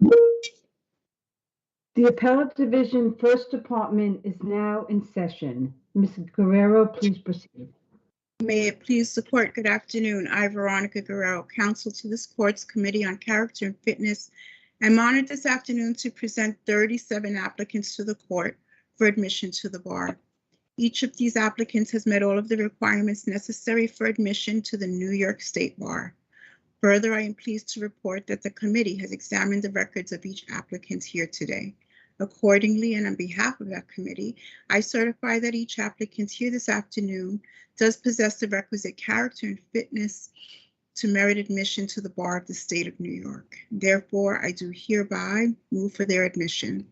The Appellate Division First Department is now in session. Ms. Guerrero, please proceed. May it please the court, good afternoon. I, Veronica Guerrero, counsel to this court's Committee on Character and Fitness. I'm honored this afternoon to present 37 applicants to the court for admission to the bar. Each of these applicants has met all of the requirements necessary for admission to the New York State Bar. Further, I am pleased to report that the committee has examined the records of each applicant here today. Accordingly, and on behalf of that committee, I certify that each applicant here this afternoon does possess the requisite character and fitness to merit admission to the bar of the state of New York. Therefore, I do hereby move for their admission.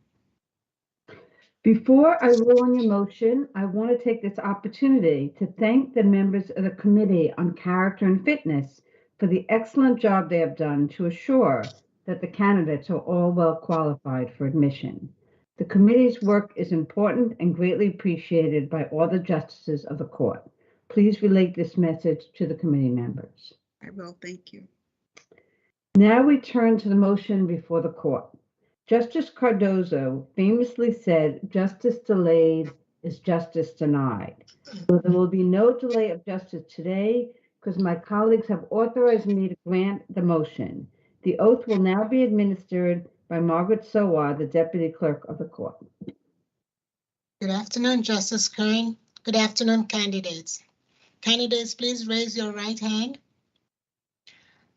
Before I rule on your motion, I want to take this opportunity to thank the members of the Committee on Character and Fitness for the excellent job they have done to assure that the candidates are all well qualified for admission. The committee's work is important and greatly appreciated by all the justices of the court. Please relate this message to the committee members. I will, thank you. Now we turn to the motion before the court. Justice Cardozo famously said, "Justice delayed is justice denied." So there will be no delay of justice today because my colleagues have authorized me to grant the motion. The oath will now be administered by Margaret Sowar, the Deputy Clerk of the Court. Good afternoon, Justice Kern. Good afternoon, candidates. Candidates, please raise your right hand.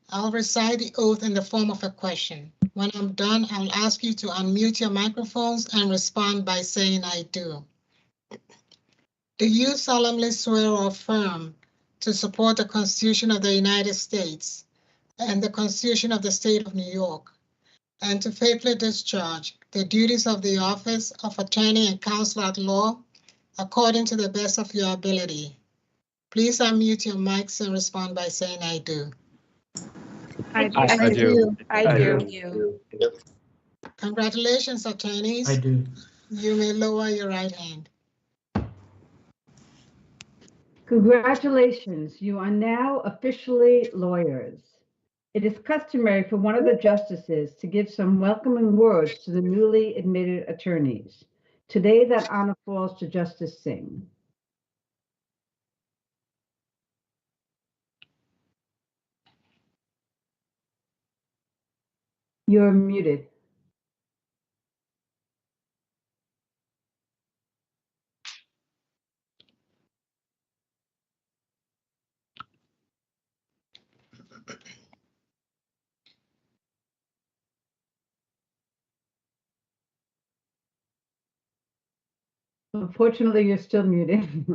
I'll recite the oath in the form of a question. When I'm done, I'll ask you to unmute your microphones and respond by saying "I do." Do you solemnly swear or affirm to support the Constitution of the United States and the Constitution of the State of New York, and to faithfully discharge the duties of the office of Attorney and Counsel at Law according to the best of your ability? Please unmute your mics and respond by saying "I do." I do. I do. Congratulations, attorneys. I do. You may lower your right hand. Congratulations, you are now officially lawyers. It is customary for one of the justices to give some welcoming words to the newly admitted attorneys. Today, that honor falls to Justice Singh. You're muted. Unfortunately, you're still muted.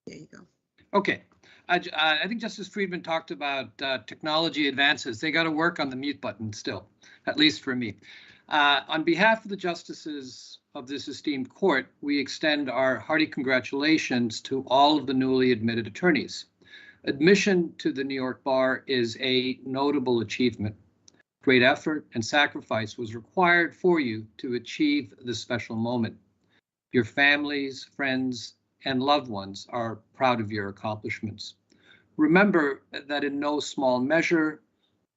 There you go. Okay. I think Justice Friedman talked about technology advances. They got to work on the mute button still, at least for me. On behalf of the justices of this esteemed court, we extend our hearty congratulations to all of the newly admitted attorneys. Admission to the New York Bar is a notable achievement. Great effort and sacrifice was required for you to achieve this special moment. Your families, friends, and loved ones are proud of your accomplishments. Remember that in no small measure,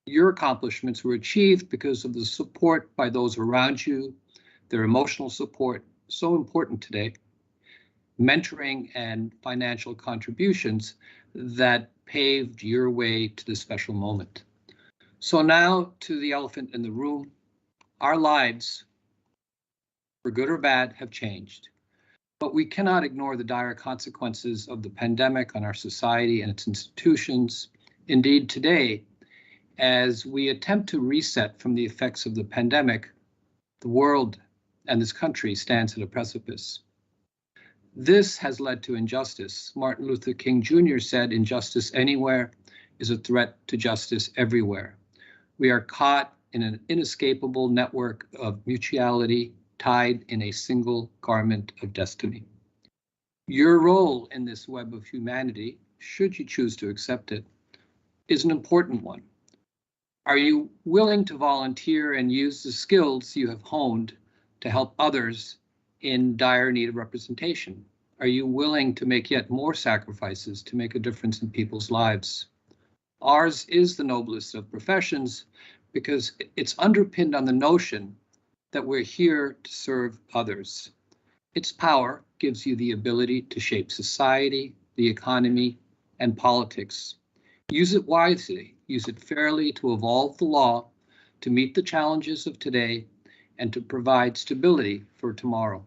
your accomplishments were achieved because of the support by those around you, their emotional support, so important today, mentoring and financial contributions that paved your way to this special moment. So now to the elephant in the room. Our lives, for good or bad, have changed. But we cannot ignore the dire consequences of the pandemic on our society and its institutions. Indeed, today, as we attempt to reset from the effects of the pandemic, the world and this country stands at a precipice. This has led to injustice. Martin Luther King Jr. said, "Injustice anywhere is a threat to justice everywhere." We are caught in an inescapable network of mutuality, tied in a single garment of destiny. Your role in this web of humanity, should you choose to accept it, is an important one. Are you willing to volunteer and use the skills you have honed to help others in dire need of representation? Are you willing to make yet more sacrifices to make a difference in people's lives? Ours is the noblest of professions because it's underpinned on the notion that we're here to serve others. Its power gives you the ability to shape society, the economy, and politics. Use it wisely, use it fairly to evolve the law, to meet the challenges of today, and to provide stability for tomorrow.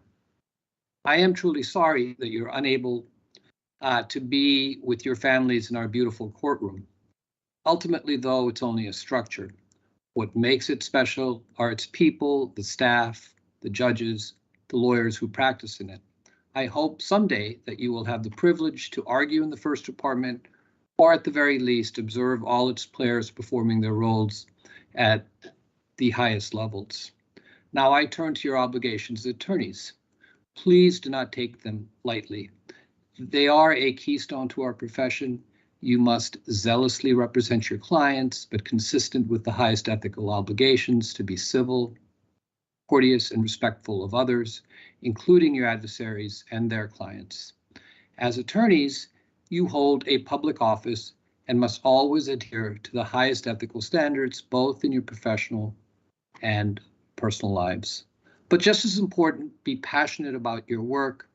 I am truly sorry that you're unable to be with your families in our beautiful courtroom. Ultimately, though, it's only a structure. What makes it special are its people, the staff, the judges, the lawyers who practice in it. I hope someday that you will have the privilege to argue in the First Department, or at the very least, observe all its players performing their roles at the highest levels. Now I turn to your obligations as attorneys. Please do not take them lightly. They are a keystone to our profession. You must zealously represent your clients, but consistent with the highest ethical obligations to be civil, courteous, and respectful of others, including your adversaries and their clients. As attorneys, you hold a public office and must always adhere to the highest ethical standards, both in your professional and personal lives. But just as important, be passionate about your work.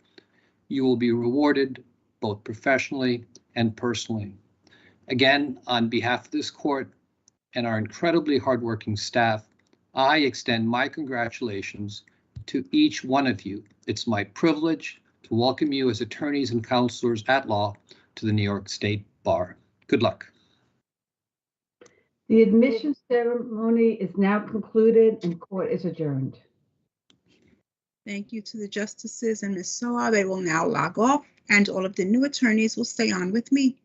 You will be rewarded both professionally and personally. Again, on behalf of this court and our incredibly hardworking staff, I extend my congratulations to each one of you. It's my privilege to welcome you as attorneys and counselors at law to the New York State Bar. Good luck. The admission ceremony is now concluded and court is adjourned. Thank you to the justices and Ms. Soa. They will now log off, and all of the new attorneys will stay on with me.